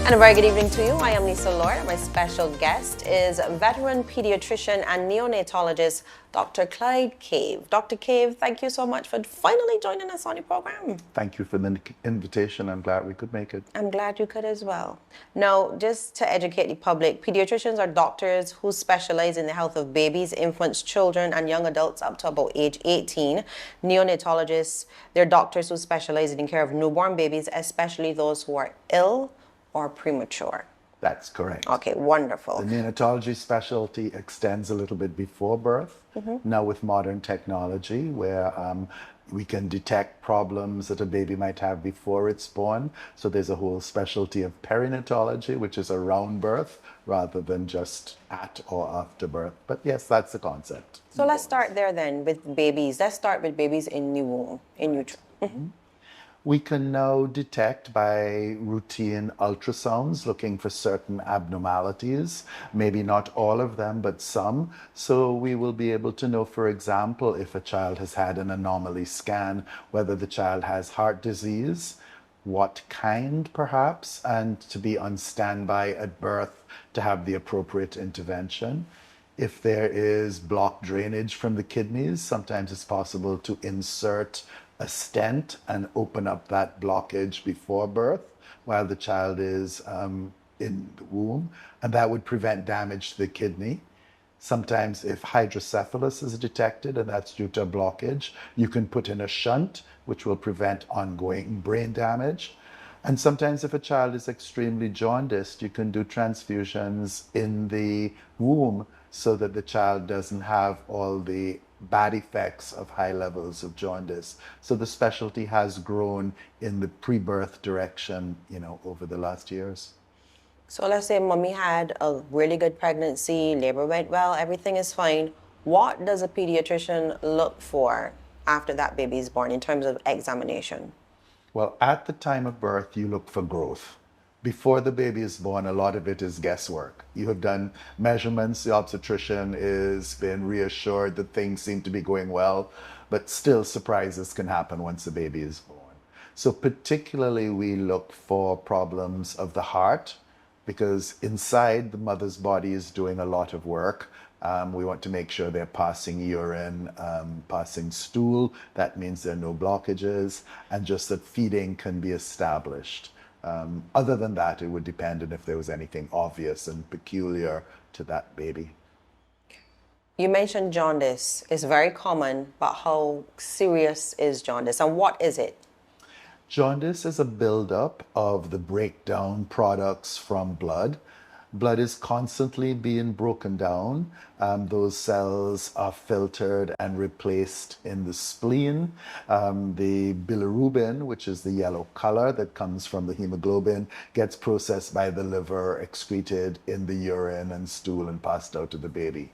And a very good evening to you. I am Lisa Lord. My special guest is veteran pediatrician and neonatologist, Dr. Clyde Cave. Dr. Cave, thank you so much for finally joining us on your program. Thank you for the invitation. I'm glad we could make it. I'm glad you could as well. Now, just to educate the public, pediatricians are doctors who specialize in the health of babies, infants, children, and young adults up to about age 18. Neonatologists, they're doctors who specialize in the care of newborn babies, especially those who are ill or premature. That's correct. Okay, wonderful. The neonatology specialty extends a little bit before birth. Now with modern technology where we can detect problems that a baby might have before it's born. So there's a whole specialty of perinatology, which is around birth rather than just at or after birth. But yes, that's the concept. So let's start there then with babies. Let's start with babies in the womb, in utero. We can now detect by routine ultrasounds looking for certain abnormalities, maybe not all of them, but some. So we will be able to know, for example, if a child has had an anomaly scan, whether the child has heart disease, what kind perhaps, and to be on standby at birth to have the appropriate intervention. If there is blocked drainage from the kidneys, sometimes it's possible to insert a stent and open up that blockage before birth while the child is in the womb, and that would prevent damage to the kidney. Sometimes if hydrocephalus is detected, and that's due to a blockage, you can put in a shunt, which will prevent ongoing brain damage. And sometimes if a child is extremely jaundiced, you can do transfusions in the womb so that the child doesn't have all the bad effects of high levels of jaundice. So the specialty has grown in the pre-birth direction, over the last years. So let's say mommy had a really good pregnancy, labor went well, everything is fine. What does a pediatrician look for after that baby is born in terms of examination? Well, at the time of birth, you look for growth. Before the baby is born, a lot of it is guesswork. You have done measurements, the obstetrician is been reassured that things seem to be going well, but still surprises can happen once the baby is born. So particularly we look for problems of the heart, because inside the mother's body is doing a lot of work. We want to make sure they're passing urine, passing stool. That means there are no blockages, and just that feeding can be established. Other than that, it would depend on if there was anything obvious and peculiar to that baby. You mentioned jaundice is very common, but how serious is jaundice and what is it? Jaundice is a buildup of the breakdown products from blood. Blood is constantly being broken down. Those cells are filtered and replaced in the spleen. The bilirubin, which is the yellow color that comes from the hemoglobin, gets processed by the liver, excreted in the urine and stool, and passed out to the baby.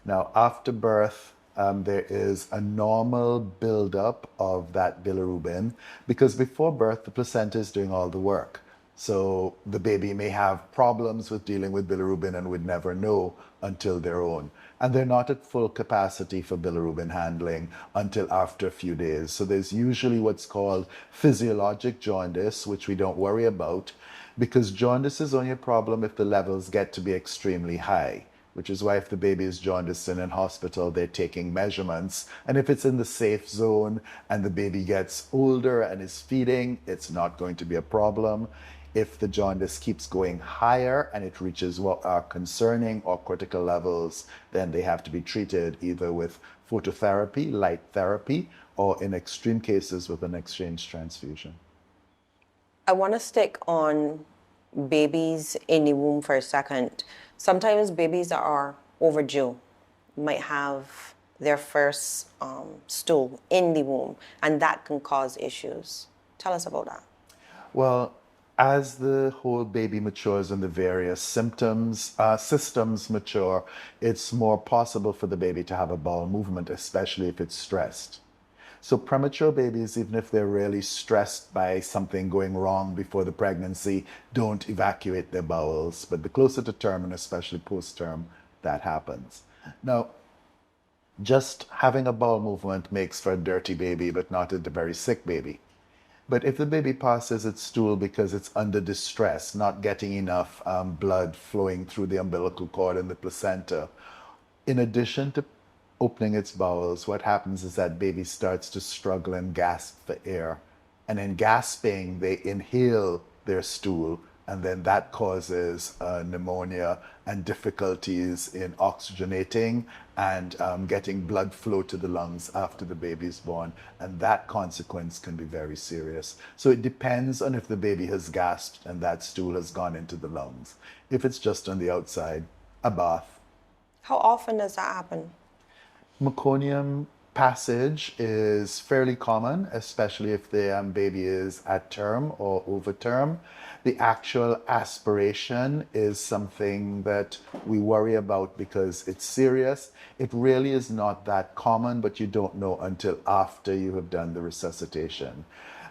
Now, after birth, there is a normal buildup of that bilirubin because before birth, the placenta is doing all the work. So the baby may have problems with dealing with bilirubin and would never know until they're own. And they're not at full capacity for bilirubin handling until after a few days. So there's usually what's called physiologic jaundice, which we don't worry about, because jaundice is only a problem if the levels get to be extremely high, which is why if the baby is jaundiced and in hospital, they're taking measurements. And if it's in the safe zone and the baby gets older and is feeding, it's not going to be a problem. If the jaundice keeps going higher and it reaches what are concerning or critical levels, then they have to be treated either with phototherapy, light therapy, or in extreme cases with an exchange transfusion. I want to stick on babies in the womb for a second. Sometimes babies that are overdue might have their first stool in the womb, and that can cause issues. Tell us about that. Well, as the whole baby matures and the various systems mature, it's more possible for the baby to have a bowel movement, especially if it's stressed. So premature babies, even if they're really stressed by something going wrong before the pregnancy, don't evacuate their bowels. But the closer to term, and especially post-term, that happens. Now, just having a bowel movement makes for a dirty baby, but not a very sick baby. But if the baby passes its stool because it's under distress, not getting enough blood flowing through the umbilical cord and the placenta, in addition to opening its bowels, what happens is that baby starts to struggle and gasp for air. And in gasping, they inhale their stool, and then that causes pneumonia and difficulties in oxygenating and getting blood flow to the lungs after the baby is born. And that consequence can be very serious. So it depends on if the baby has gasped and that stool has gone into the lungs. If it's just on the outside, a bath. How often does that happen? Meconium passage is fairly common, especially if the baby is at term or over term. The actual aspiration is something that we worry about because it's serious. It really is not that common, but you don't know until after you have done the resuscitation.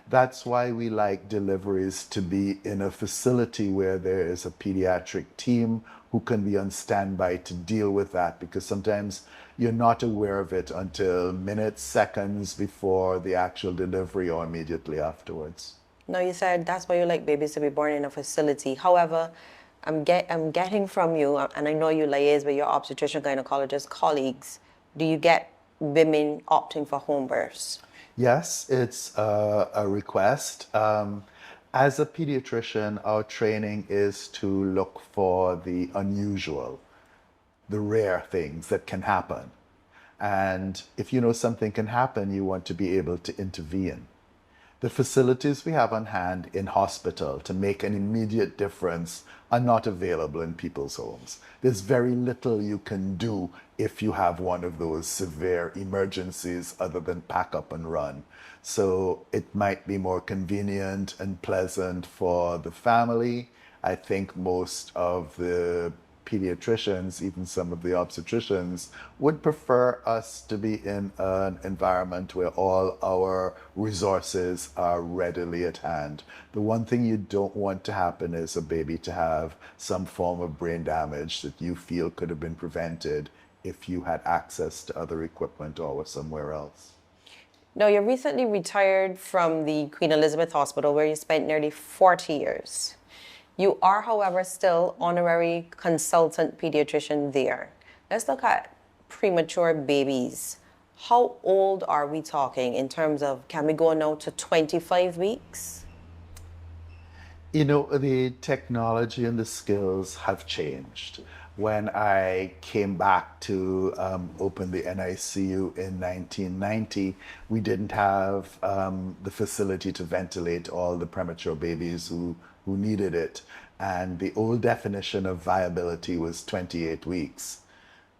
That's why we like deliveries to be in a facility where there is a pediatric team who can be on standby to deal with that, because sometimes you're not aware of it until minutes, seconds before the actual delivery or immediately afterwards. Now, you said that's why you like babies to be born in a facility. However, I'm getting from you, and I know you liaise with your obstetrician gynecologist colleagues. Do you get women opting for home births? Yes, it's a request. As a pediatrician, our training is to look for the unusual, the rare things that can happen. And if you know something can happen, you want to be able to intervene. The facilities we have on hand in hospital to make an immediate difference are not available in people's homes. There's very little you can do if you have one of those severe emergencies other than pack up and run. So it might be more convenient and pleasant for the family. I think most of the pediatricians, even some of the obstetricians, would prefer us to be in an environment where all our resources are readily at hand. The one thing you don't want to happen is a baby to have some form of brain damage that you feel could have been prevented if you had access to other equipment or were somewhere else. Now, you recently retired from the Queen Elizabeth Hospital, where you spent nearly 40 years. You are, however, still honorary consultant pediatrician there. Let's look at premature babies. How old are we talking in terms of, can we go now to 25 weeks? You know, the technology and the skills have changed. When I came back to open the NICU in 1990, we didn't have the facility to ventilate all the premature babies who needed it. And the old definition of viability was 28 weeks.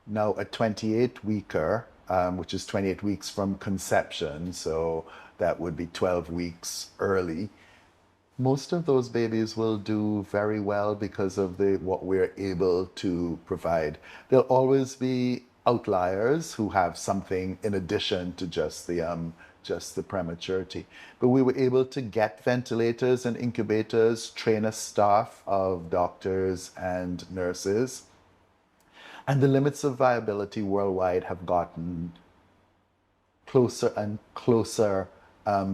Now, a 28-weeker, which is 28 weeks from conception, so that would be 12 weeks early, most of those babies will do very well because of what we're able to provide. There'll always be outliers who have something in addition to just the prematurity. But we were able to get ventilators and incubators, train a staff of doctors and nurses. And the limits of viability worldwide have gotten closer and closer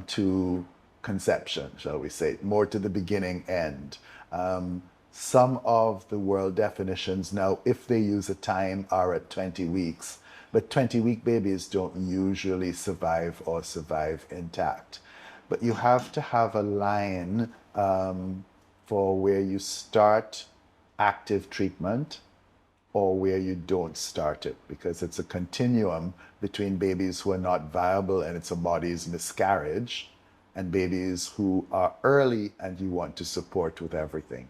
to conception, shall we say, more to the beginning end. Some of the world definitions now, if they use a time, are at 20 weeks. But 20-week babies don't usually survive or survive intact. But you have to have a line for where you start active treatment or where you don't start it, because it's a continuum between babies who are not viable and it's a body's miscarriage and babies who are early and you want to support with everything.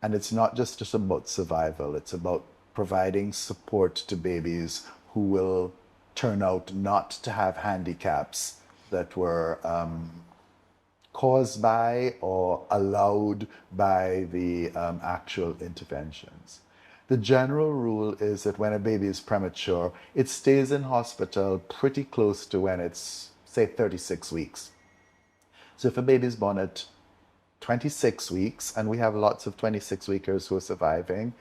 And it's not just about survival, it's about providing support to babies who will turn out not to have handicaps that were caused by or allowed by the actual interventions. The general rule is that when a baby is premature, it stays in hospital pretty close to when it's, say, 36 weeks. So if a baby is born at 26 weeks, and we have lots of 26-weekers who are surviving,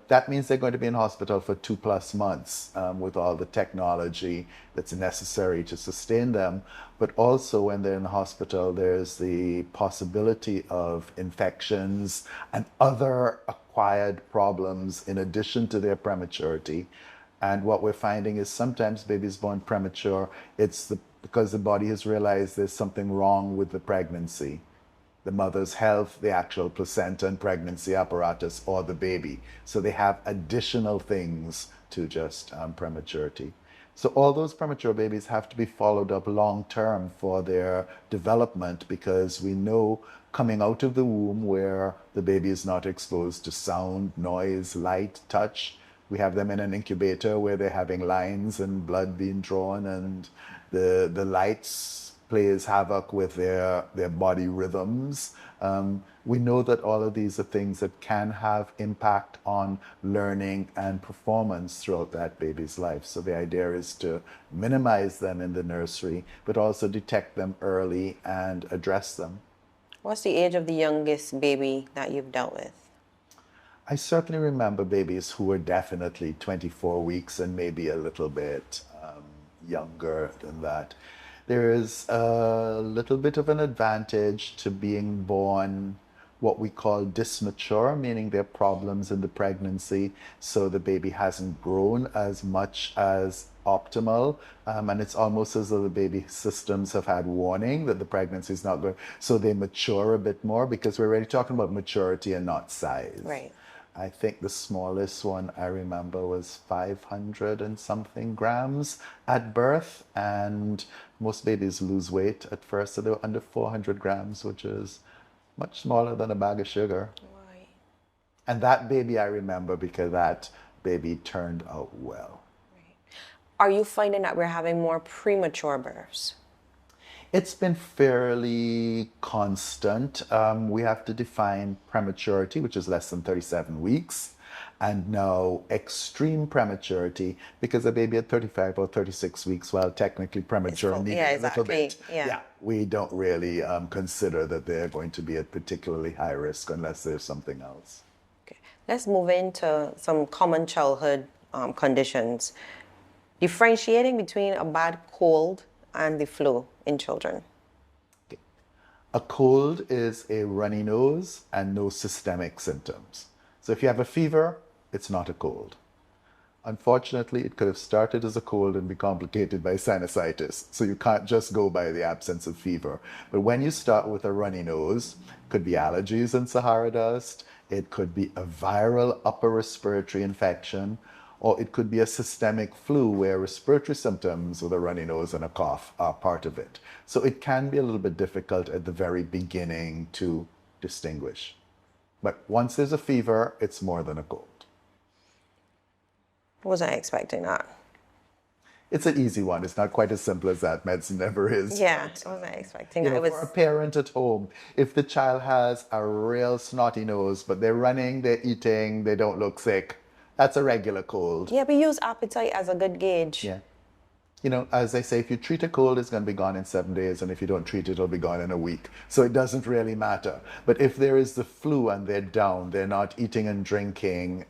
that means they're going to be in hospital for 2+ months with all the technology that's necessary to sustain them. But also when they're in the hospital, there's the possibility of infections and other acquired problems in addition to their prematurity. And what we're finding is sometimes babies born premature, because the body has realized there's something wrong with the pregnancy, the mother's health, the actual placenta and pregnancy apparatus, or the baby. So they have additional things to just prematurity. So all those premature babies have to be followed up long term for their development, because we know coming out of the womb where the baby is not exposed to sound, noise, light, touch, we have them in an incubator where they're having lines and blood being drawn, and the lights plays havoc with their body rhythms. We know that all of these are things that can have impact on learning and performance throughout that baby's life. So the idea is to minimize them in the nursery, but also detect them early and address them. What's the age of the youngest baby that you've dealt with? I certainly remember babies who were definitely 24 weeks and maybe a little bit younger than that. There is a little bit of an advantage to being born what we call dysmature, meaning there are problems in the pregnancy, so the baby hasn't grown as much as optimal, and it's almost as though the baby systems have had warning that the pregnancy is not going, so they mature a bit more, because we're really talking about maturity and not size. Right. I think the smallest one I remember was 500 and something grams at birth, and most babies lose weight at first, so they were under 400 grams, which is much smaller than a bag of sugar. Right. And that baby I remember because that baby turned out well. Right. Are you finding that we're having more premature births? It's been fairly constant. We have to define prematurity, which is less than 37 weeks, and now extreme prematurity, because a baby at 35 or 36 weeks, well, technically premature, yeah, exactly. a little bit. Yeah. We don't really consider that they're going to be at particularly high risk unless there's something else. Okay. Let's move into some common childhood conditions. Differentiating between a bad cold and the flu in children. Okay. A cold is a runny nose and no systemic symptoms. So if you have a fever, it's not a cold. Unfortunately, it could have started as a cold and be complicated by sinusitis. So you can't just go by the absence of fever. But when you start with a runny nose, it could be allergies and Sahara dust, it could be a viral upper respiratory infection, or it could be a systemic flu where respiratory symptoms with a runny nose and a cough are part of it. So it can be a little bit difficult at the very beginning to distinguish. But once there's a fever, it's more than a cold. Wasn't expecting that. It's an easy one. It's not quite as simple as that. Medicine never is. Yeah, I wasn't expecting that. For a parent at home, if the child has a real snotty nose, but they're running, they're eating, they don't look sick, that's a regular cold. Yeah, we use appetite as a good gauge. Yeah. As they say, if you treat a cold, it's going to be gone in 7 days, and if you don't treat it, it'll be gone in a week. So it doesn't really matter. But if there is the flu and they're down, they're not eating and drinking,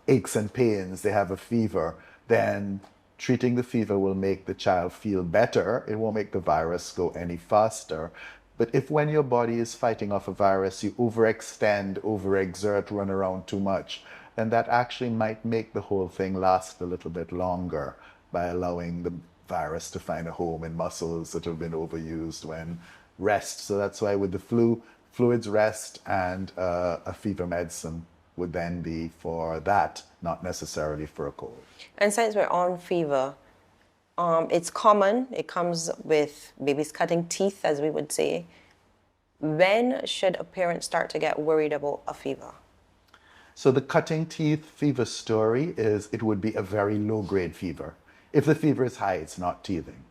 aches and pains, they have a fever, then treating the fever will make the child feel better. It won't make the virus go any faster. But if when your body is fighting off a virus, you overextend, overexert, run around too much, then that actually might make the whole thing last a little bit longer by allowing the virus to find a home in muscles that have been overused when rest. So that's why with the flu, fluids, rest, and a fever medicine would then be for that, not necessarily for a cold. And since we're on fever, it's common. It comes with babies cutting teeth, as we would say. When should a parent start to get worried about a fever? So the cutting teeth fever story is it would be a very low-grade fever. If the fever is high, it's not teething.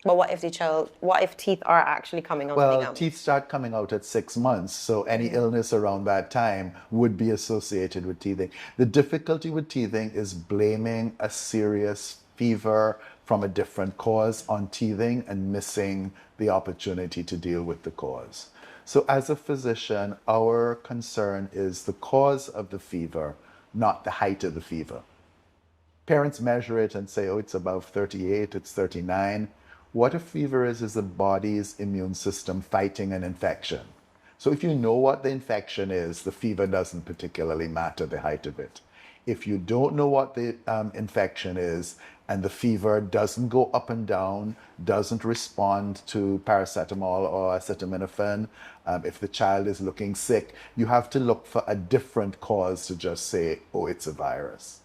But what if teeth are actually coming out of the gums? Well, teeth start coming out at 6 months, so any illness around that time would be associated with teething. The difficulty with teething is blaming a serious fever from a different cause on teething and missing the opportunity to deal with the cause. So as a physician, our concern is the cause of the fever, not the height of the fever. Parents measure it and say, oh, it's above 38, it's 39. What a fever is the body's immune system fighting an infection. So if you know what the infection is, the fever doesn't particularly matter, the height of it. If you don't know what the infection is and the fever doesn't go up and down, doesn't respond to paracetamol or acetaminophen, if the child is looking sick, you have to look for a different cause to just say, oh, it's a virus.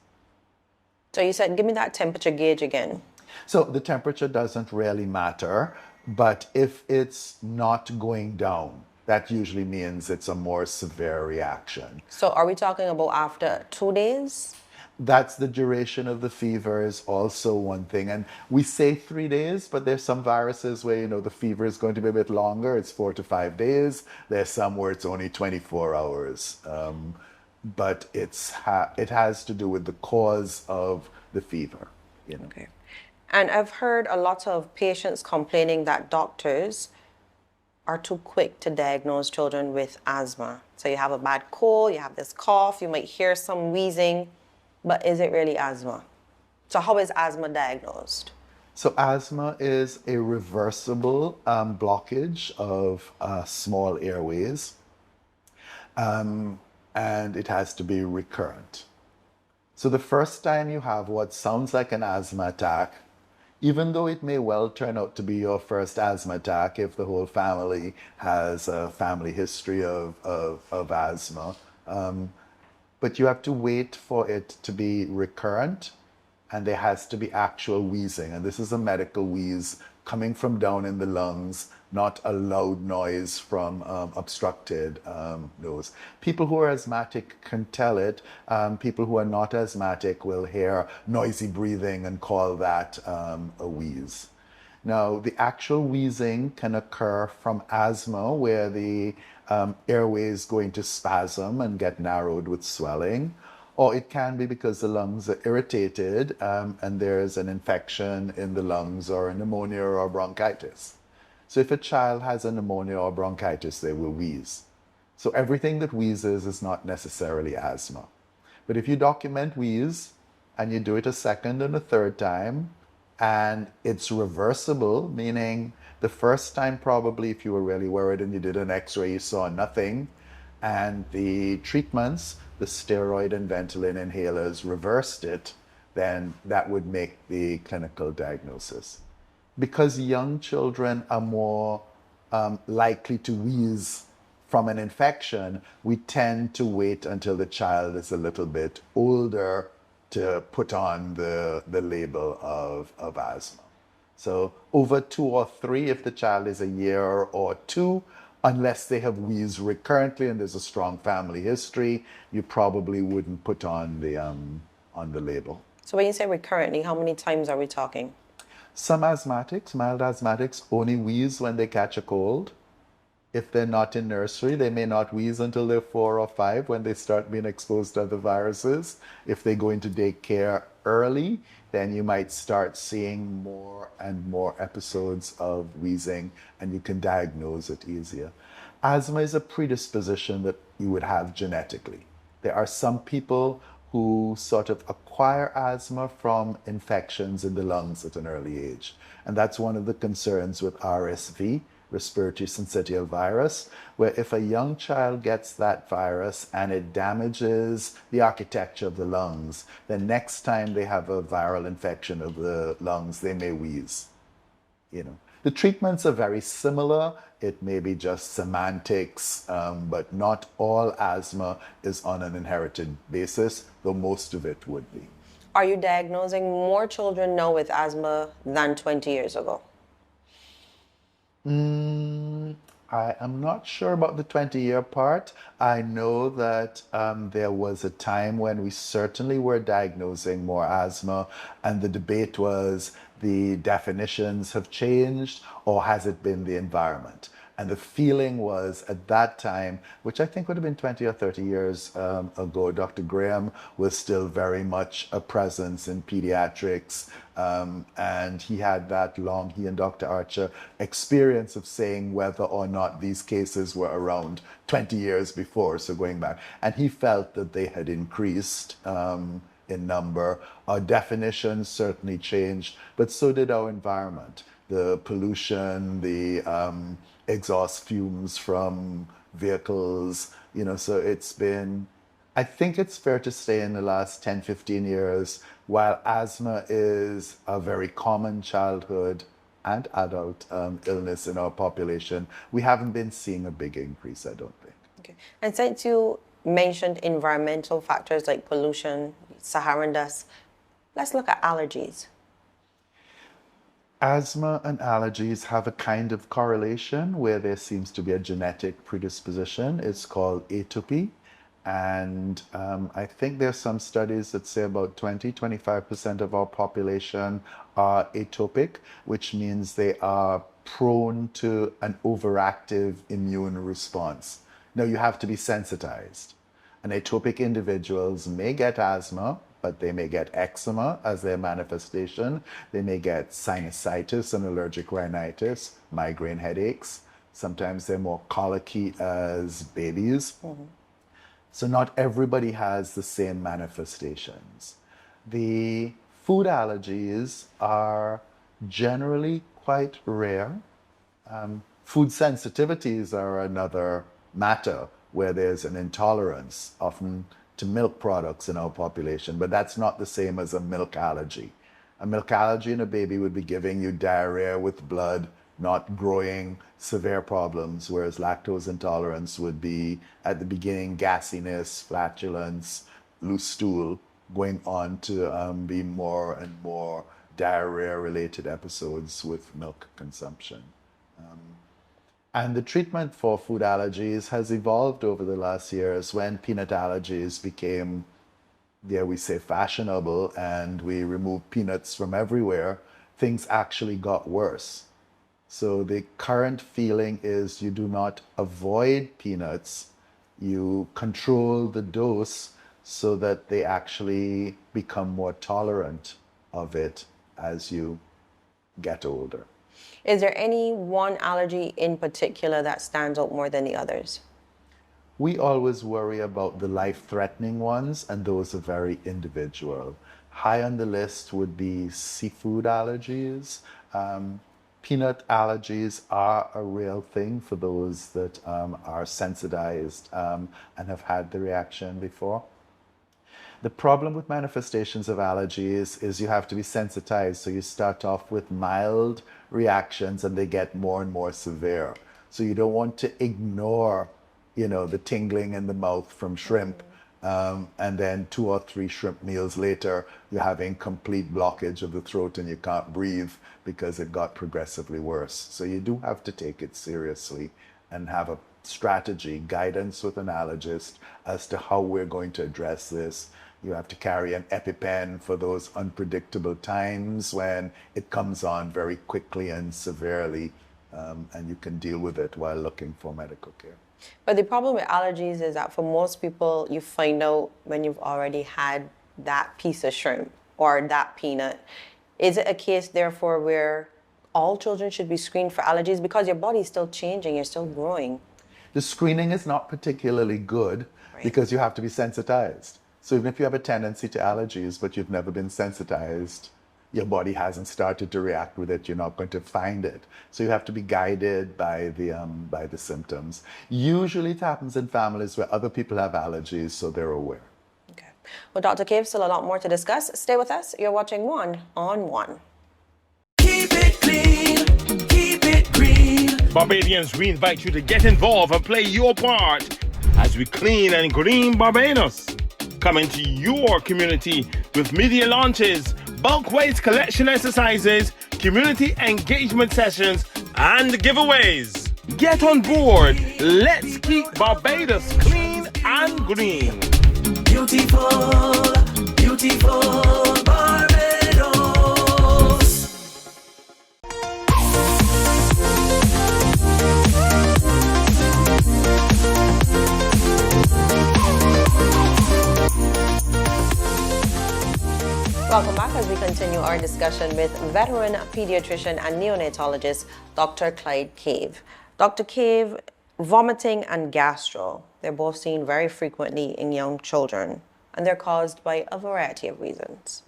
So you said, give me that temperature gauge again. So the temperature doesn't really matter, but if it's not going down, that usually means it's a more severe reaction. So are we talking about after 2 days? That's the duration of the fever is also one thing. And we say 3 days, but there's some viruses where, the fever is going to be a bit longer. It's 4 to 5 days. There's some where it's only 24 hours. But it has to do with the cause of the fever. Okay. And I've heard a lot of patients complaining that doctors are too quick to diagnose children with asthma. So you have a bad cold, you have this cough, you might hear some wheezing, but is it really asthma? So how is asthma diagnosed? So asthma is a reversible blockage of small airways, and it has to be recurrent. So the first time you have what sounds like an asthma attack, even though it may well turn out to be your first asthma attack if the whole family has a family history of asthma, but you have to wait for it to be recurrent, and there has to be actual wheezing. And this is a medical wheeze coming from down in the lungs, not a loud noise from obstructed nose. People who are asthmatic can tell it. People who are not asthmatic will hear noisy breathing and call that a wheeze. Now, the actual wheezing can occur from asthma, where the airway is going to spasm and get narrowed with swelling, or it can be because the lungs are irritated and there's an infection in the lungs or a pneumonia or bronchitis. So if a child has a pneumonia or bronchitis, they will wheeze. So everything that wheezes is not necessarily asthma. But if you document wheeze and you do it a second and a third time, and it's reversible, meaning the first time probably if you were really worried and you did an x-ray, you saw nothing, and the treatments, the steroid and Ventolin inhalers reversed it, then that would make the clinical diagnosis. Because young children are more likely to wheeze from an infection, we tend to wait until the child is a little bit older to put on the label of asthma. So over 2 or 3, if the child is a year or 2, unless they have wheezed recurrently and there's a strong family history, you probably wouldn't put on the label. So when you say recurrently, how many times are we talking? Some asthmatics, mild asthmatics, only wheeze when they catch a cold. If they're not in nursery, they may not wheeze until they're 4 or 5 when they start being exposed to other viruses. If they go into daycare early, then you might start seeing more and more episodes of wheezing, and you can diagnose it easier. Asthma is a predisposition that you would have genetically. There are some people who sort of acquire asthma from infections in the lungs at an early age. And that's one of the concerns with RSV, respiratory syncytial virus, where if a young child gets that virus and it damages the architecture of the lungs, then next time they have a viral infection of the lungs, they may wheeze. The treatments are very similar. It may be just semantics, but not all asthma is on an inherited basis, though most of it would be. Are you diagnosing more children now with asthma than 20 years ago? I am not sure about the 20-year part. I know that there was a time when we certainly were diagnosing more asthma, and the debate was the definitions have changed, or has it been the environment? And the feeling was at that time, which I think would have been 20 or 30 years ago, Dr. Graham was still very much a presence in pediatrics. And he had that long, he and Dr. Archer, experience of saying whether or not these cases were around 20 years before, so going back. And he felt that they had increased in number. Our definitions certainly changed, but so did our environment. The pollution, the exhaust fumes from vehicles, so it's been, I think it's fair to say in the last 10, 15 years, while asthma is a very common childhood and adult illness in our population, we haven't been seeing a big increase, I don't think. Okay. And since you mentioned environmental factors like pollution, Saharan dust, let's look at allergies. Asthma and allergies have a kind of correlation where there seems to be a genetic predisposition. It's called atopy. And I think there's some studies that say about 20-25% of our population are atopic, which means they are prone to an overactive immune response. Now, you have to be sensitized. And atopic individuals may get asthma, but they may get eczema as their manifestation. They may get sinusitis and allergic rhinitis, migraine headaches. Sometimes they're more colicky as babies. Mm-hmm. So not everybody has the same manifestations. The food allergies are generally quite rare. Food sensitivities are another matter where there's an intolerance, often to milk products in our population, but that's not the same as a milk allergy. A milk allergy in a baby would be giving you diarrhea with blood, not growing, severe problems, whereas lactose intolerance would be, at the beginning, gassiness, flatulence, loose stool, going on to be more and more diarrhea-related episodes with milk consumption. And the treatment for food allergies has evolved over the last years. When peanut allergies became, dare we say, fashionable, and we removed peanuts from everywhere, things actually got worse. So the current feeling is you do not avoid peanuts, you control the dose so that they actually become more tolerant of it as you get older. Is there any one allergy in particular that stands out more than the others? We always worry about the life-threatening ones, and those are very individual. High on the list would be seafood allergies. Peanut allergies are a real thing for those that are sensitized and have had the reaction before. The problem with manifestations of allergies is you have to be sensitized. So you start off with mild reactions and they get more and more severe. So you don't want to ignore, the tingling in the mouth from shrimp. And then 2 or 3 shrimp meals later, you're having complete blockage of the throat and you can't breathe because it got progressively worse. So you do have to take it seriously and have a strategy, guidance with an allergist as to how we're going to address this. You have to carry an EpiPen for those unpredictable times when it comes on very quickly and severely, and you can deal with it while looking for medical care. But the problem with allergies is that for most people, you find out when you've already had that piece of shrimp or that peanut. Is it a case, therefore, where all children should be screened for allergies because your body's still changing, you're still growing? The screening is not particularly good because you have to be sensitized. So even if you have a tendency to allergies, but you've never been sensitized, your body hasn't started to react with it, you're not going to find it. So you have to be guided by the symptoms. Usually it happens in families where other people have allergies, so they're aware. Okay. Well, Dr. Cave, still a lot more to discuss. Stay with us. You're watching One on One. Keep it clean, keep it green. Barbadians, we invite you to get involved and play your part as we clean and green Barbados. Come into your community with media launches, bulk waste collection exercises, community engagement sessions, and giveaways. Get on board. Let's keep Barbados clean and green. Beautiful, beautiful Barbados. Welcome back as we continue our discussion with veteran pediatrician and neonatologist, Dr. Clyde Cave. Dr. Cave, vomiting and gastro, they're both seen very frequently in young children, and they're caused by a variety of reasons.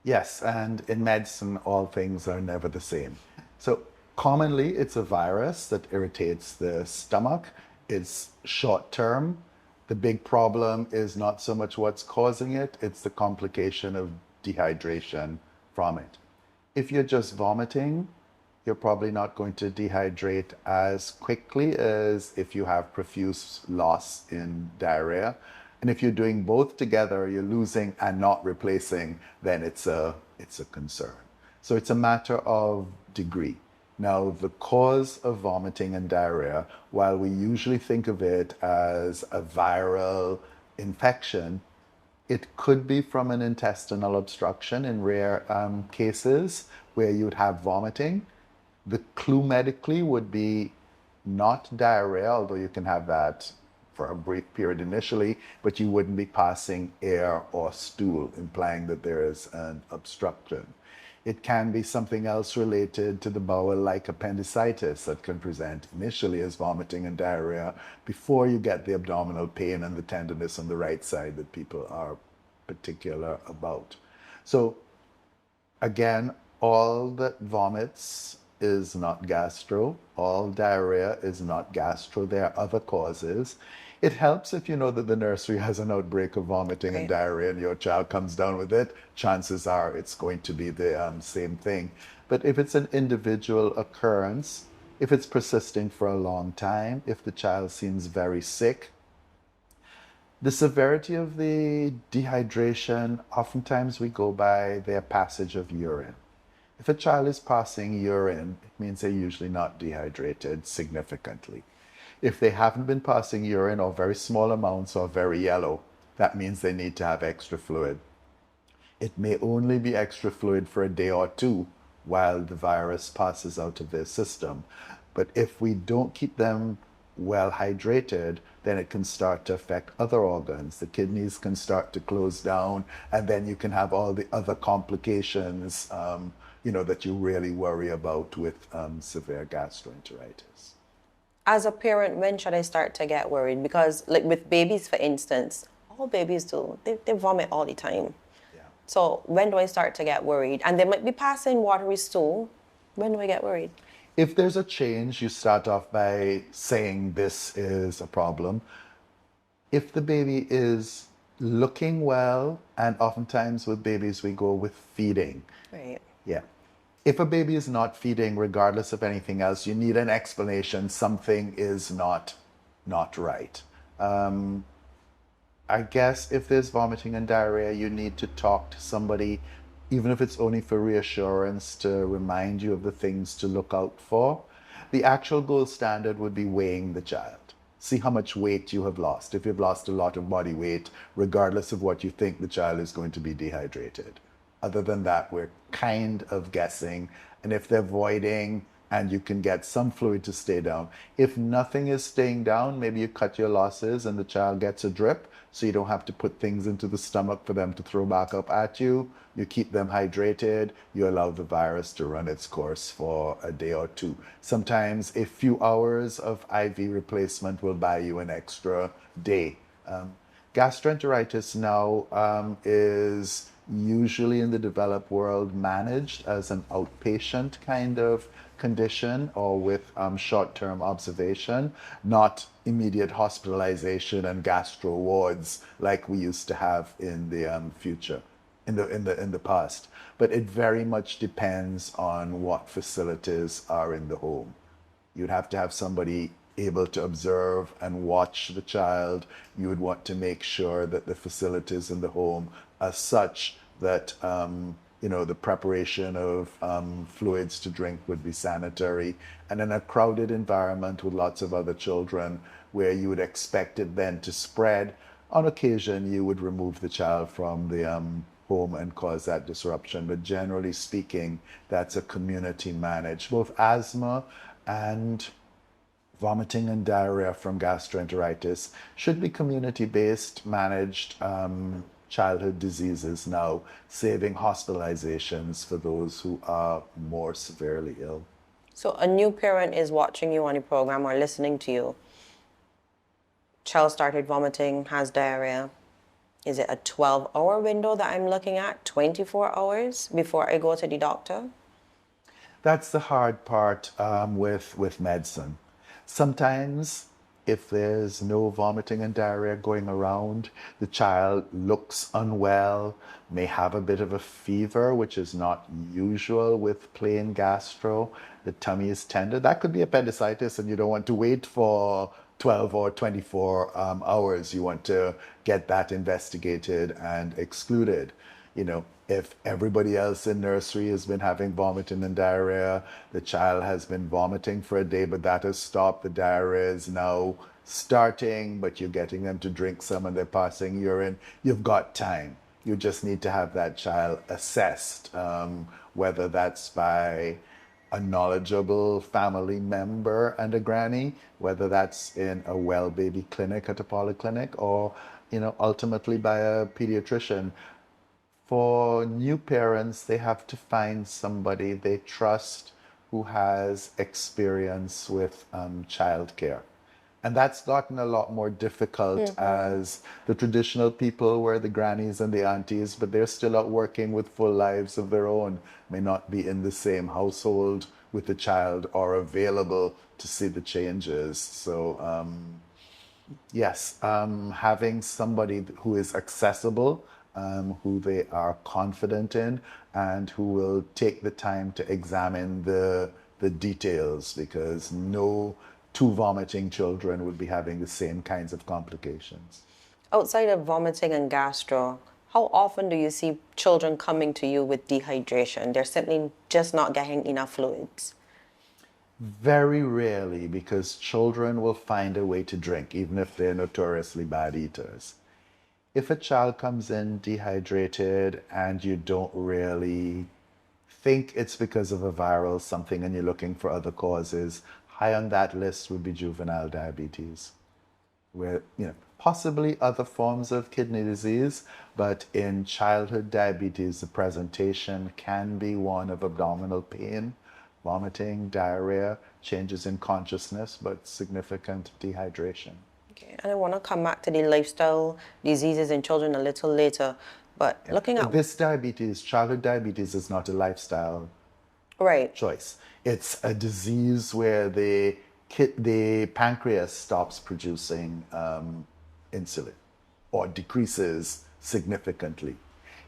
Yes, and in medicine, all things are never the same. So commonly, it's a virus that irritates the stomach. It's short term. The big problem is not so much what's causing it, it's the complication of dehydration from it. If you're just vomiting, you're probably not going to dehydrate as quickly as if you have profuse loss in diarrhea. And if you're doing both together, you're losing and not replacing, then it's a concern. So it's a matter of degree. Now, the cause of vomiting and diarrhea, while we usually think of it as a viral infection, it could be from an intestinal obstruction in rare cases where you'd have vomiting. The clue medically would be not diarrhea, although you can have that for a brief period initially, but you wouldn't be passing air or stool, implying that there is an obstruction. It can be something else related to the bowel, like appendicitis, that can present initially as vomiting and diarrhea before you get the abdominal pain and the tenderness on the right side that people are particular about. So again, all that vomits is not gastro. All diarrhea is not gastro. There are other causes. It helps if you know that the nursery has an outbreak of vomiting and diarrhea and your child comes down with it. Chances are it's going to be the same thing. But if it's an individual occurrence, if it's persisting for a long time, if the child seems very sick, the severity of the dehydration, oftentimes we go by their passage of urine. If a child is passing urine, it means they're usually not dehydrated significantly. If they haven't been passing urine or very small amounts or very yellow, that means they need to have extra fluid. It may only be extra fluid for a day or two while the virus passes out of their system. But if we don't keep them well hydrated, then it can start to affect other organs. The kidneys can start to close down, and then you can have all the other complications that you really worry about with severe gastroenteritis. As a parent, when should I start to get worried? Because like with babies, for instance, all babies do, they vomit all the time. Yeah. So when do I start to get worried? And they might be passing watery stool. When do I get worried? If there's a change, you start off by saying this is a problem. If the baby is looking well, and oftentimes with babies we go with feeding. Right. Yeah. If a baby is not feeding, regardless of anything else, you need an explanation. Something is not right. I guess if there's vomiting and diarrhea, you need to talk to somebody, even if it's only for reassurance, to remind you of the things to look out for. The actual gold standard would be weighing the child. See how much weight you have lost. If you've lost a lot of body weight, regardless of what you think, the child is going to be dehydrated. Other than that, we're kind of guessing. And if they're voiding and you can get some fluid to stay down. If nothing is staying down, maybe you cut your losses and the child gets a drip, so you don't have to put things into the stomach for them to throw back up at you. You keep them hydrated. You allow the virus to run its course for a day or two. Sometimes a few hours of IV replacement will buy you an extra day. Gastroenteritis now is usually in the developed world managed as an outpatient kind of condition or with short-term observation, not immediate hospitalization and gastro wards like we used to have in the in the past. But it very much depends on what facilities are in the home. You'd have to have somebody able to observe and watch the child. You would want to make sure that the facilities in the home are such that the preparation of fluids to drink would be sanitary. And in a crowded environment with lots of other children where you would expect it then to spread, on occasion you would remove the child from the home and cause that disruption. But generally speaking, that's a community managed. Both asthma and vomiting and diarrhea from gastroenteritis should be community-based, managed childhood diseases now, saving hospitalizations for those who are more severely ill. So a new parent is watching you on your program or listening to you. Child started vomiting, has diarrhea. Is it a 12-hour window that I'm looking at, 24 hours before I go to the doctor? That's the hard part with medicine. Sometimes, if there's no vomiting and diarrhea going around, the child looks unwell, may have a bit of a fever, which is not usual with plain gastro. The tummy is tender. That could be appendicitis, and you don't want to wait for 12 or 24 hours. You want to get that investigated and excluded. If everybody else in nursery has been having vomiting and diarrhea, the child has been vomiting for a day, but that has stopped. The diarrhea is now starting, but you're getting them to drink some and they're passing urine. You've got time. You just need to have that child assessed, whether that's by a knowledgeable family member and a granny, whether that's in a well baby clinic at a polyclinic, or ultimately by a pediatrician. For new parents, they have to find somebody they trust who has experience with childcare. And that's gotten a lot more difficult as the traditional people were the grannies and the aunties, but they're still out working with full lives of their own, may not be in the same household with the child or available to see the changes. So yes, having somebody who is accessible, who they are confident in, and who will take the time to examine the details, because no two vomiting children would be having the same kinds of complications. Outside of vomiting and gastro, how often do you see children coming to you with dehydration? They're simply just not getting enough fluids. Very rarely, because children will find a way to drink, even if they're notoriously bad eaters. If a child comes in dehydrated and you don't really think it's because of a viral something and you're looking for other causes, high on that list would be juvenile diabetes, where, possibly other forms of kidney disease, but in childhood diabetes, the presentation can be one of abdominal pain, vomiting, diarrhea, changes in consciousness, but significant dehydration. Okay, and I want to come back to the lifestyle diseases in children a little later, but looking at this diabetes, childhood diabetes, is not a lifestyle choice. It's a disease where the pancreas stops producing insulin or decreases significantly.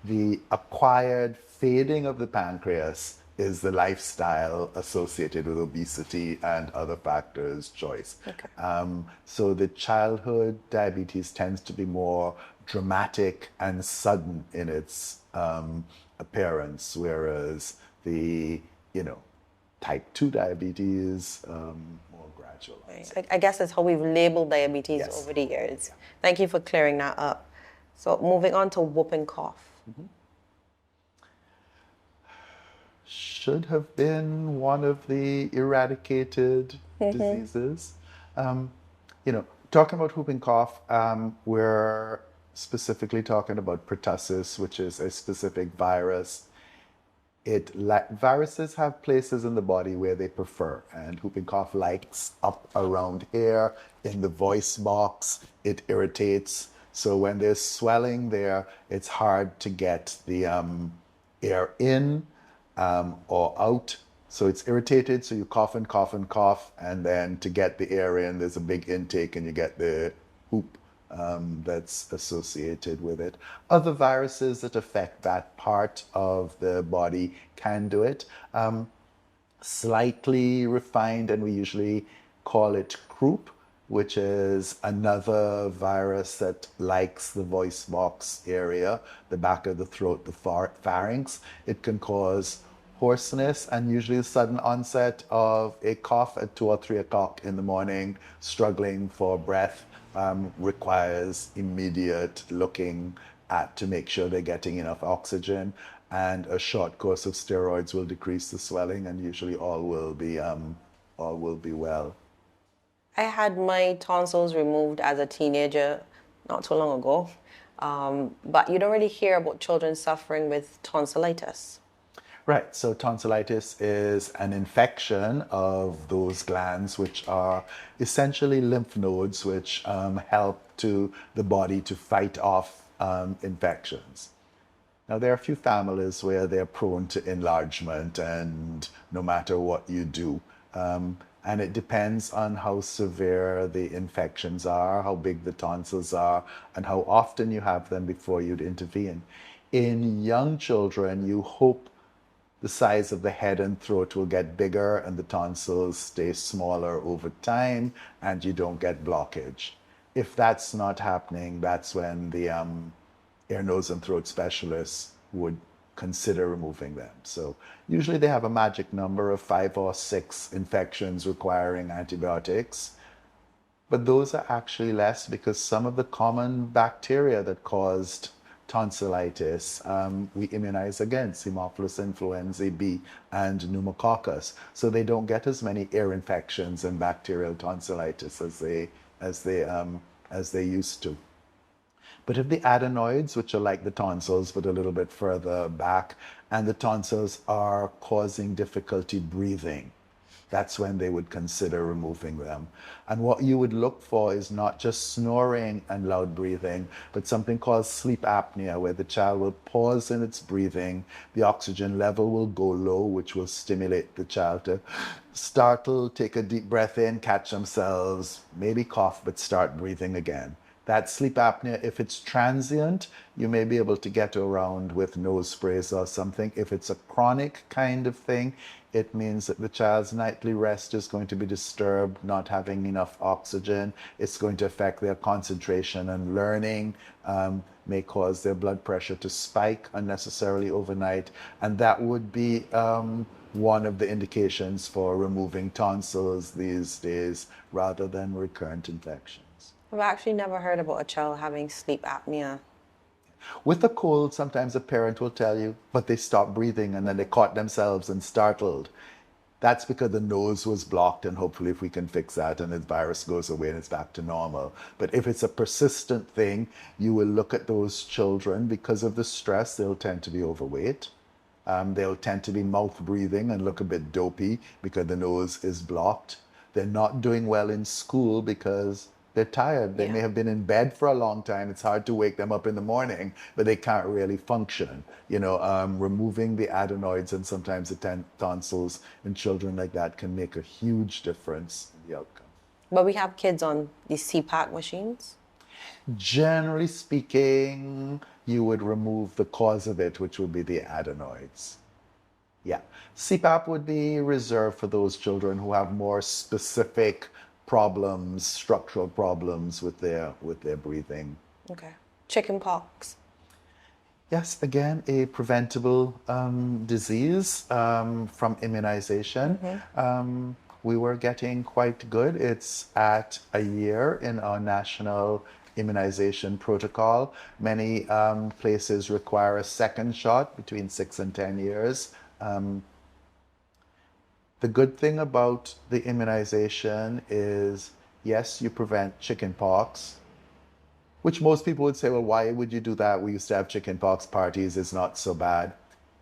The acquired fading of the pancreas is the lifestyle associated with obesity and other factors choice. Okay. So the childhood diabetes tends to be more dramatic and sudden in its appearance, whereas the, type 2 diabetes, more gradual. Right. I guess that's how we've labeled diabetes over the years. Thank you for clearing that up. So moving on to whooping cough. Should have been one of the eradicated diseases. Talking about whooping cough, we're specifically talking about pertussis, which is a specific virus. Viruses have places in the body where they prefer, and whooping cough likes up around here in the voice box. It irritates. So when there's swelling there, it's hard to get the air in or out. So it's irritated, so you cough and cough and cough, and then to get the air in, there's a big intake and you get the whoop that's associated with it. Other viruses that affect that part of the body can do it. Slightly refined, and we usually call it croup, which is another virus that likes the voice box area, the back of the throat, the pharynx. It can cause hoarseness and usually a sudden onset of a cough at 2 or 3 o'clock in the morning, struggling for breath, requires immediate looking at to make sure they're getting enough oxygen, and a short course of steroids will decrease the swelling, and usually all will be well. I had my tonsils removed as a teenager not too long ago. But you don't really hear about children suffering with tonsillitis. Right, so tonsillitis is an infection of those glands, which are essentially lymph nodes, which help to the body to fight off infections. Now, there are a few families where they're prone to enlargement, and no matter what you do, and it depends on how severe the infections are, how big the tonsils are, and how often you have them before you'd intervene. In young children, you hope the size of the head and throat will get bigger and the tonsils stay smaller over time and you don't get blockage. If that's not happening, that's when the ear, nose, and throat specialists would consider removing them. So usually they have a magic number of 5 or 6 infections requiring antibiotics. But those are actually less because some of the common bacteria that caused tonsillitis, we immunize against Haemophilus influenzae B and pneumococcus. So they don't get as many ear infections and bacterial tonsillitis as they used to. But if the adenoids, which are like the tonsils but a little bit further back, and the tonsils are causing difficulty breathing, that's when they would consider removing them. And what you would look for is not just snoring and loud breathing, but something called sleep apnea, where the child will pause in its breathing, the oxygen level will go low, which will stimulate the child to startle, take a deep breath in, catch themselves, maybe cough, but start breathing again. That sleep apnea, if it's transient, you may be able to get around with nose sprays or something. If it's a chronic kind of thing, it means that the child's nightly rest is going to be disturbed, not having enough oxygen. It's going to affect their concentration and learning, may cause their blood pressure to spike unnecessarily overnight. And that would be one of the indications for removing tonsils these days rather than recurrent infections. I've actually never heard about a child having sleep apnea. With a cold, sometimes a parent will tell you, but they stopped breathing and then they caught themselves and startled. That's because the nose was blocked, and hopefully if we can fix that and the virus goes away and it's back to normal. But if it's a persistent thing, you will look at those children. Because of the stress, they'll tend to be overweight. They'll tend to be mouth breathing and look a bit dopey because the nose is blocked. They're not doing well in school because they're tired. They may have been in bed for a long time. It's hard to wake them up in the morning, but they can't really function. Removing the adenoids and sometimes the tonsils in children like that can make a huge difference in the outcome. But we have kids on these CPAP machines. Generally speaking, you would remove the cause of it, which would be the adenoids. Yeah. CPAP would be reserved for those children who have more specific problems, structural problems with their breathing. Okay. Chicken pox. Yes, again, a preventable disease from immunization. We were getting quite good. It's at a year in our national immunization protocol. Many places require a second shot between 6 and 10 years. The good thing about the immunization is, yes, you prevent chicken pox, which most people would say, well, why would you do that? We used to have chicken pox parties. It's not so bad.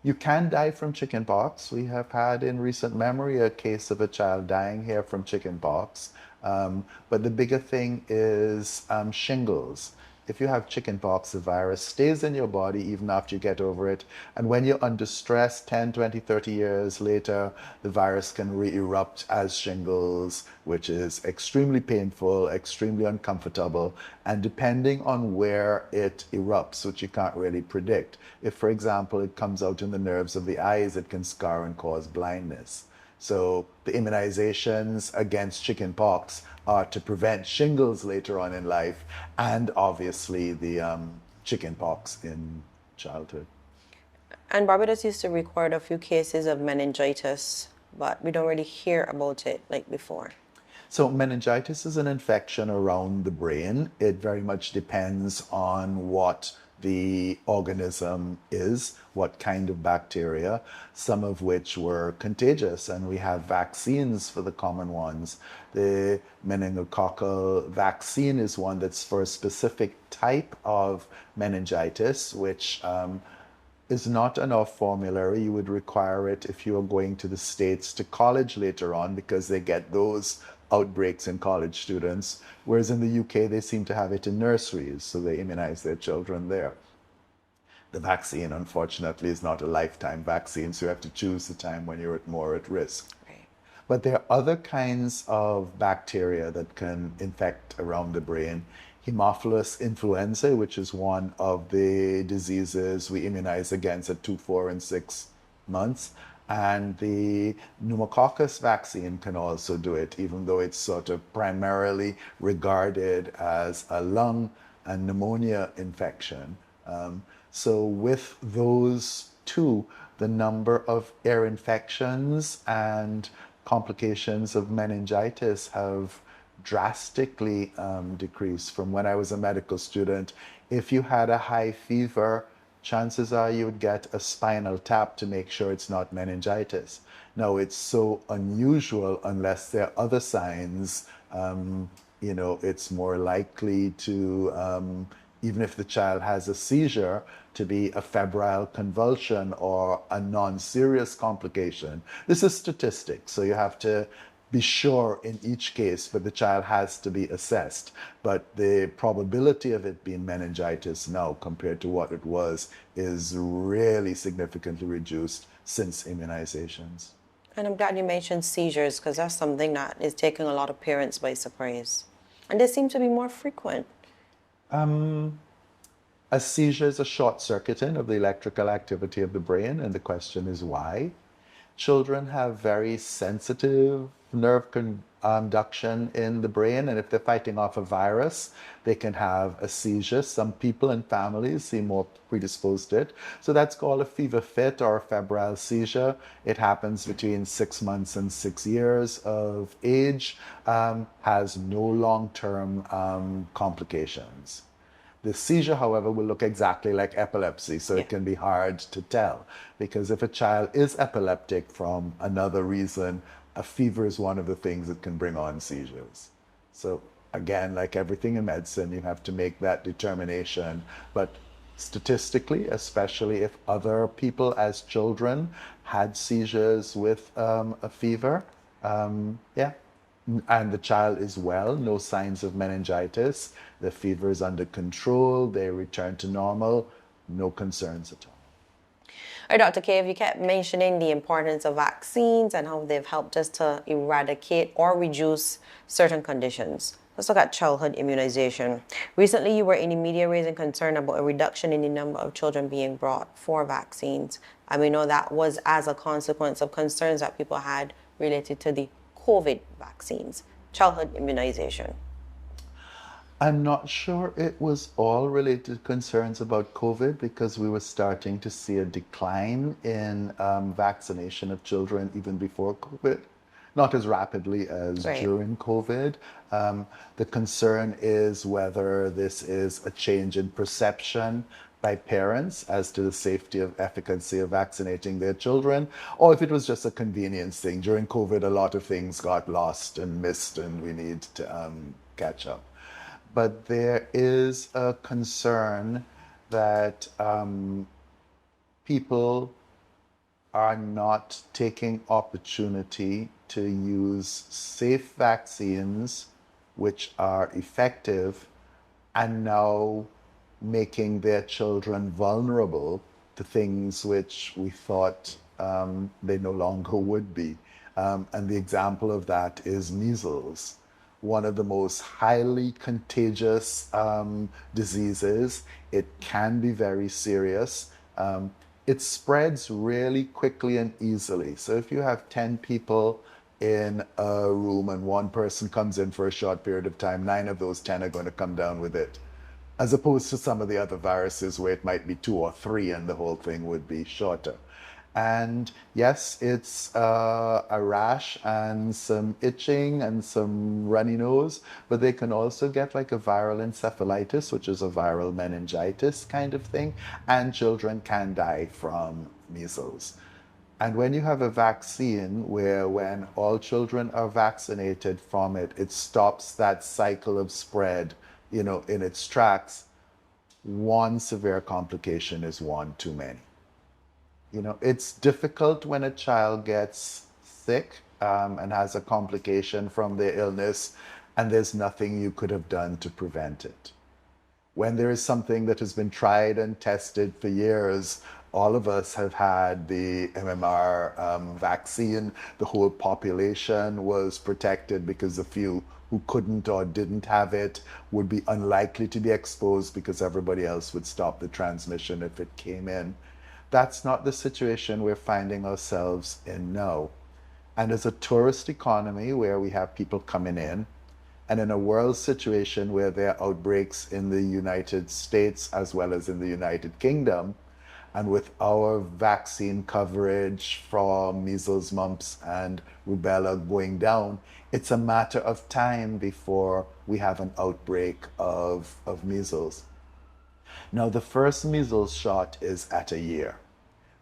You can die from chicken pox. We have had in recent memory a case of a child dying here from chicken pox. But the bigger thing is shingles. If you have chicken pox, the virus stays in your body even after you get over it. And when you're under stress, 10, 20, 30 years later, the virus can re-erupt as shingles, which is extremely painful, extremely uncomfortable. And depending on where it erupts, which you can't really predict, if, for example, it comes out in the nerves of the eyes, it can scar and cause blindness. So the immunizations against chicken pox are to prevent shingles later on in life, and obviously the chicken pox in childhood. And Barbados used to record a few cases of meningitis, but we don't really hear about it like before. So meningitis is an infection around the brain. It very much depends on what the organism is, what kind of bacteria, some of which were contagious, and we have vaccines for the common ones. The meningococcal vaccine is one that's for a specific type of meningitis, which is not an off-formulary. You would require it if you are going to the States to college later on, because they get those outbreaks in college students, whereas in the UK they seem to have it in nurseries, so they immunize their children there. The vaccine, unfortunately, is not a lifetime vaccine, so you have to choose the time when you're more at risk. Right. But there are other kinds of bacteria that can infect around the brain. Haemophilus influenzae, which is one of the diseases we immunize against at 2, 4, and 6 months. And the pneumococcus vaccine can also do it, even though it's sort of primarily regarded as a lung and pneumonia infection. So with those two, the number of ear infections and complications of meningitis have drastically decreased from when I was a medical student. If you had a high fever, chances are you would get a spinal tap to make sure it's not meningitis. Now, it's so unusual unless there are other signs, it's more likely to, even if the child has a seizure, to be a febrile convulsion or a non-serious complication. This is statistics, so you have to be sure in each case, but the child has to be assessed. But the probability of it being meningitis now compared to what it was is really significantly reduced since immunizations. And I'm glad you mentioned seizures, because that's something that is taking a lot of parents by surprise. And they seem to be more frequent. A seizure is a short circuiting of the electrical activity of the brain, and the question is why. Children have very sensitive nerve conduction in the brain, and if they're fighting off a virus, they can have a seizure. Some people and families seem more predisposed to it. So that's called a fever fit or a febrile seizure. It happens between 6 months and 6 years of age, has no long-term complications. The seizure, however, will look exactly like epilepsy, so it can be hard to tell. Because if a child is epileptic from another reason, a fever is one of the things that can bring on seizures. So again, like everything in medicine, you have to make that determination. But statistically, especially if other people as children had seizures with a fever, and the child is well, no signs of meningitis, the fever is under control, they return to normal, no concerns at all. All right, Dr. Cave, you kept mentioning the importance of vaccines and how they've helped us to eradicate or reduce certain conditions. Let's look at childhood immunization. Recently, you were in the media raising concern about a reduction in the number of children being brought for vaccines. And we know that was as a consequence of concerns that people had related to the COVID vaccines, childhood immunization. I'm not sure it was all related to concerns about COVID, because we were starting to see a decline in vaccination of children even before COVID, not as rapidly as during COVID. The concern is whether this is a change in perception by parents as to the safety of efficacy of vaccinating their children, or if it was just a convenience thing. During COVID, a lot of things got lost and missed, and we need to catch up. But there is a concern that people are not taking opportunity to use safe vaccines which are effective, and now making their children vulnerable to things which we thought they no longer would be. And the example of that is measles, one of the most highly contagious diseases. It can be very serious. It spreads really quickly and easily. So if you have 10 people in a room and one person comes in for a short period of time, 9 of those 10 are going to come down with it, as opposed to some of the other viruses where it might be 2 or 3 and the whole thing would be shorter. And yes, it's a rash and some itching and some runny nose, but they can also get like a viral encephalitis, which is a viral meningitis kind of thing, and children can die from measles. And when you have a vaccine where when all children are vaccinated from it, it stops that cycle of spread, in its tracks, one severe complication is one too many. It's difficult when a child gets sick and has a complication from their illness, and there's nothing you could have done to prevent it. When there is something that has been tried and tested for years, all of us have had the MMR vaccine. The whole population was protected because the few who couldn't or didn't have it would be unlikely to be exposed because everybody else would stop the transmission if it came in. That's not the situation we're finding ourselves in now. And as a tourist economy where we have people coming in, and in a world situation where there are outbreaks in the United States as well as in the United Kingdom, and with our vaccine coverage from measles, mumps, and rubella going down, it's a matter of time before we have an outbreak of measles. Now, the first measles shot is at a year.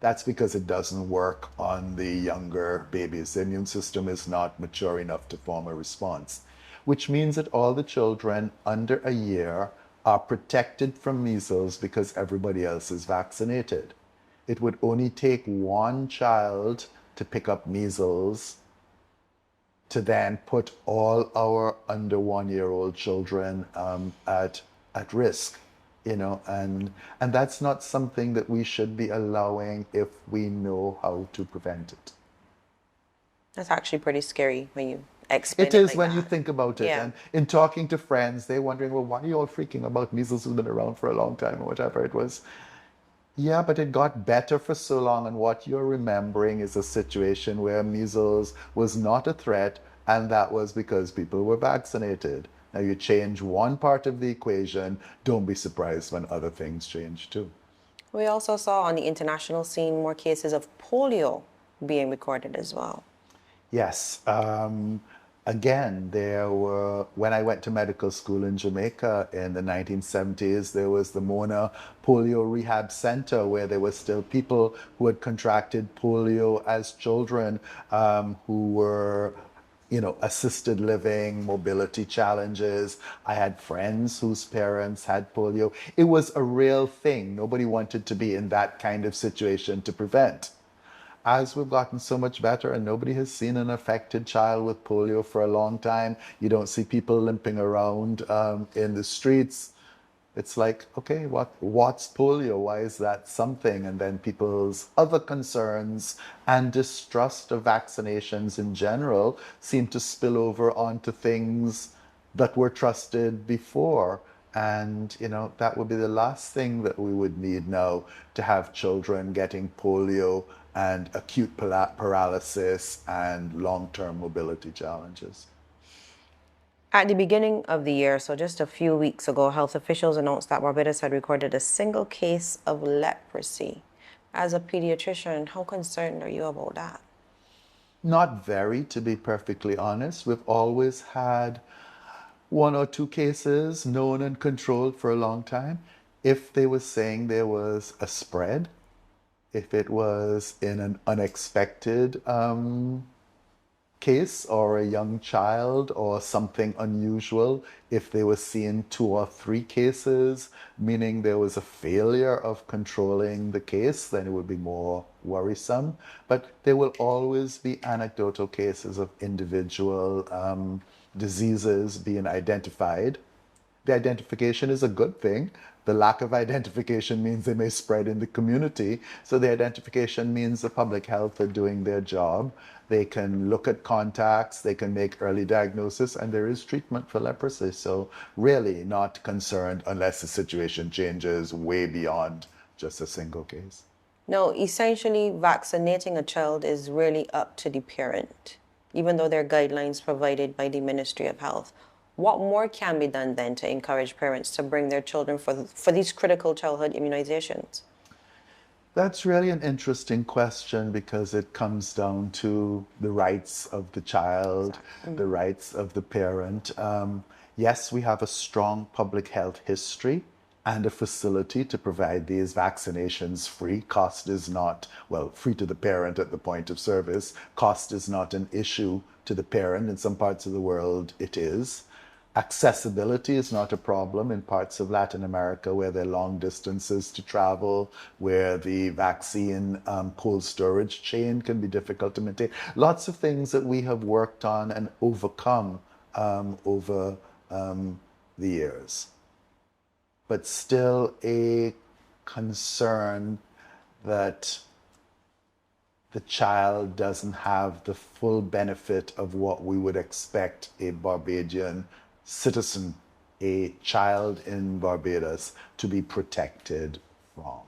That's because it doesn't work on the younger babies. The immune system is not mature enough to form a response, which means that all the children under a year are protected from measles because everybody else is vaccinated. It would only take one child to pick up measles to then put all our under 1-year-old children at risk. And that's not something that we should be allowing if we know how to prevent it. That's actually pretty scary when you explain It is like when that. you think about it. Yeah. And in talking to friends, they're wondering, well, why are you all freaking about measles who's been around for a long time or whatever it was? Yeah, but it got better for so long. And what you're remembering is a situation where measles was not a threat, and that was because people were vaccinated. Now you change one part of the equation, don't be surprised when other things change too. We also saw on the international scene more cases of polio being recorded as well. Yes. Again, when I went to medical school in Jamaica in the 1970s, there was the Mona Polio Rehab Center where there were still people who had contracted polio as children who were assisted living, mobility challenges. I had friends whose parents had polio. It was a real thing. Nobody wanted to be in that kind of situation to prevent. As we've gotten so much better and nobody has seen an affected child with polio for a long time, you don't see people limping around in the streets. It's like, okay, what's polio? Why is that something? And then people's other concerns and distrust of vaccinations in general seem to spill over onto things that were trusted before. And, that would be the last thing that we would need now, to have children getting polio and acute paralysis and long-term mobility challenges. At the beginning of the year, so just a few weeks ago, health officials announced that Barbados had recorded a single case of leprosy. As a pediatrician, how concerned are you about that? Not very, to be perfectly honest. We've always had 1 or 2 cases known and controlled for a long time. If they were saying there was a spread, if it was in an unexpected case or a young child or something unusual, if they were seeing 2 or 3 cases, meaning there was a failure of controlling the case, then it would be more worrisome. But there will always be anecdotal cases of individual diseases being identified. The identification is a good thing. The lack of identification means they may spread in the community. So the identification means the public health are doing their job. They can look at contacts, they can make early diagnosis, and there is treatment for leprosy. So really not concerned unless the situation changes way beyond just a single case. No, essentially vaccinating a child is really up to the parent, even though there are guidelines provided by the Ministry of Health. What more can be done then to encourage parents to bring their children for these critical childhood immunizations? That's really an interesting question because it comes down to the rights of the child, the rights of the parent. Yes, we have a strong public health history and a facility to provide these vaccinations free. Cost is not, well, free to the parent at the point of service. Cost is not an issue to the parent. In some parts of the world, it is. Accessibility is not a problem in parts of Latin America where there are long distances to travel, where the vaccine cold storage chain can be difficult to maintain. Lots of things that we have worked on and overcome over the years. But still a concern that the child doesn't have the full benefit of what we would expect a Barbadian citizen, a child in Barbados, to be protected from.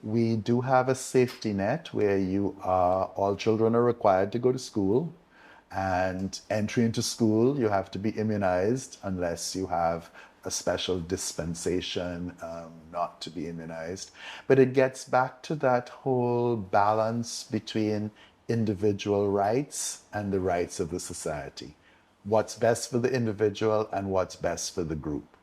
We do have a safety net where all children are required to go to school, and entry into school, you have to be immunized unless you have a special dispensation not to be immunized. But it gets back to that whole balance between individual rights and the rights of the society. What's best for the individual and what's best for the group.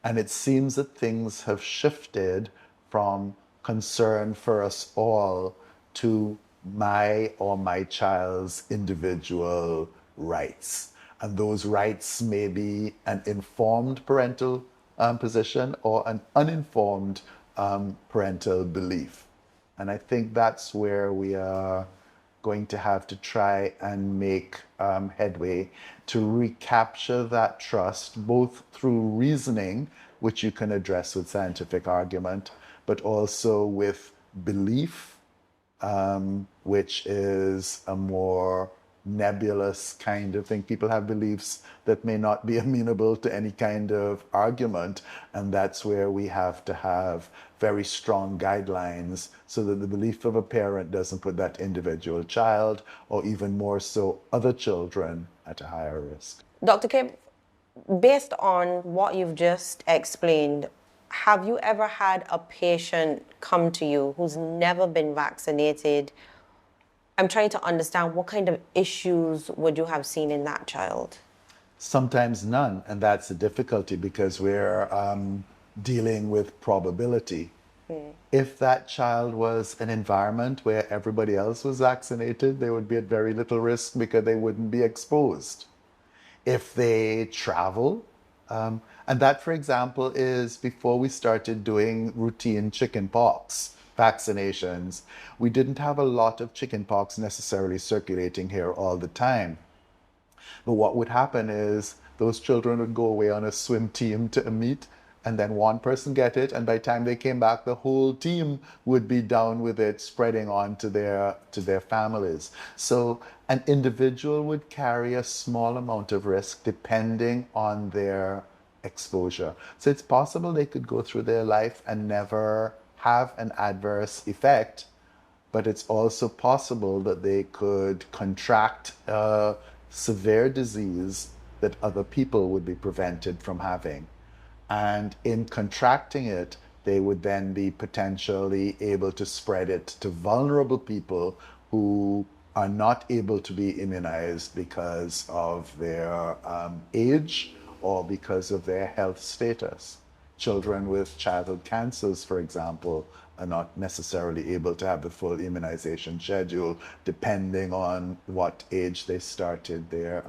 And it seems that things have shifted from concern for us all to my or my child's individual rights. And those rights may be an informed parental position or an uninformed parental belief. And I think that's where we are going to have to try and make headway to recapture that trust, both through reasoning, which you can address with scientific argument, but also with belief, which is a more nebulous kind of thing. People have beliefs that may not be amenable to any kind of argument, and that's where we have to have very strong guidelines so that the belief of a parent doesn't put that individual child, or even more so other children, at a higher risk. Dr. Kim, based on what you've just explained, have you ever had a patient come to you who's never been vaccinated? I'm trying to understand what kind of issues would you have seen in that child? Sometimes none, and that's the difficulty because we're dealing with probability. If that child was an environment where everybody else was vaccinated, they would be at very little risk because they wouldn't be exposed. If they travel, and that, for example, is before we started doing routine chickenpox vaccinations. We didn't have a lot of chickenpox necessarily circulating here all the time. But what would happen is those children would go away on a swim team to a meet, and then one person get it, and by the time they came back, the whole team would be down with it, spreading on to their families. So an individual would carry a small amount of risk depending on their exposure. So it's possible they could go through their life and never have an adverse effect, but it's also possible that they could contract a severe disease that other people would be prevented from having. And in contracting it, they would then be potentially able to spread it to vulnerable people who are not able to be immunized because of their age or because of their health status. Children with childhood cancers, for example, are not necessarily able to have the full immunization schedule depending on what age they started their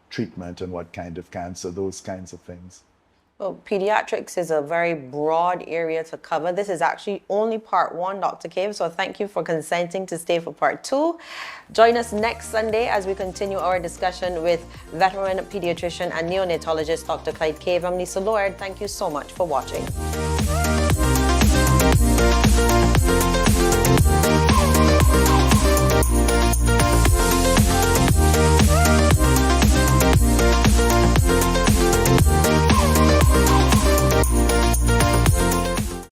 treatment and what kind of cancer, those kinds of things. Well, pediatrics is a very broad area to cover. This is actually only part 1, Dr. Cave, so thank you for consenting to stay for part 2. Join us next Sunday as we continue our discussion with veteran pediatrician and neonatologist Dr. Clyde Cave. I'm Lisa Lord. Thank you so much for watching.